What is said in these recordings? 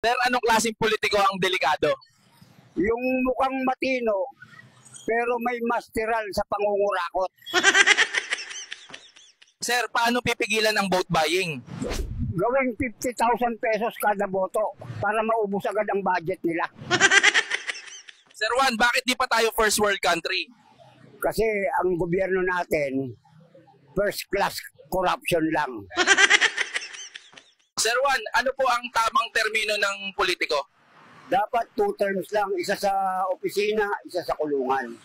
Sir, anong klaseng politiko ang delikado? Yung mukhang matino, pero may masteral sa pangungurakot. Sir, paano pipigilan ang vote buying? Gawing 50,000 pesos kada boto para maubos agad ang budget nila. Sir Juan, bakit di pa tayo first world country? Kasi ang gobyerno natin, first class corruption lang. Sir Juan, ano po ang tamang termino ng politiko? Dapat 2 terms lang, isa sa opisina, isa sa kulungan.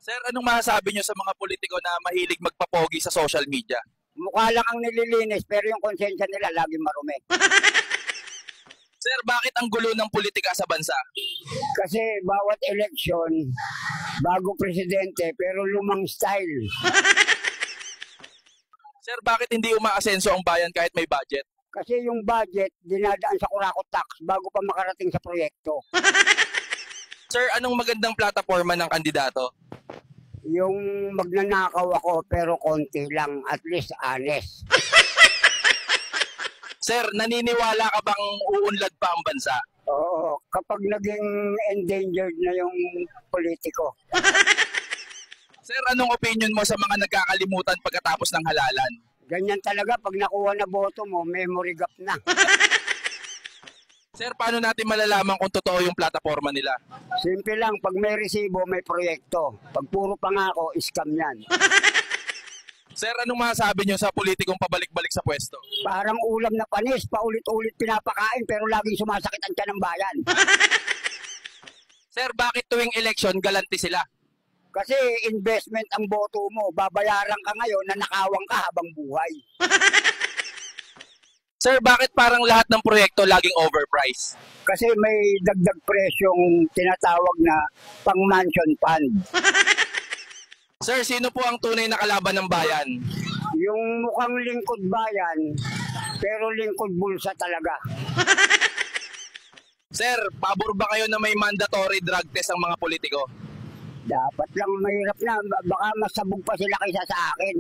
Sir, anong masasabi nyo sa mga politiko na mahilig magpapogi sa social media? Mukha lang ang nililinis, pero yung konsensya nila laging marumi. Sir, bakit ang gulo ng politika sa bansa? Kasi bawat eleksyon, bago presidente, pero lumang style. Sir, bakit hindi umaasenso ang bayan kahit may budget? Kasi yung budget, dinadaan sa kurakot tax bago pa makarating sa proyekto. Sir, anong magandang plataforma ng kandidato? Yung magnanakaw ako pero konti lang, at least honest. Sir, naniniwala ka bang uunlad pa ang bansa? Oo, kapag naging endangered na yung politiko. Sir, anong opinion mo sa mga nagkakalimutan pagkatapos ng halalan? Ganyan talaga, pag nakuha na boto mo, memory gap na. Sir, paano natin malalaman kung totoo yung plataforma nila? Simple lang, pag may resibo, may proyekto. Pag puro pangako, scam yan. Sir, anong masasabi nyo sa politikong pabalik-balik sa pwesto? Parang ulam na panis, paulit-ulit pinapakain pero laging sumasakit ang tiyan ng bayan. Sir, bakit tuwing election galante sila? Kasi investment ang boto mo, babayaran ka ngayon na nakawang ka habang buhay. Sir, bakit parang lahat ng proyekto laging overpriced? Kasi may dagdag presyong tinatawag na pang-mansion fund. Sir, sino po ang tunay na kalaban ng bayan? Yung mukhang lingkod bayan, pero lingkod bulsa talaga. Sir, pabor ba kayo na may mandatory drug test ang mga politiko? Dapat lang, mahirap na, baka masabog pa sila kaysa sa akin.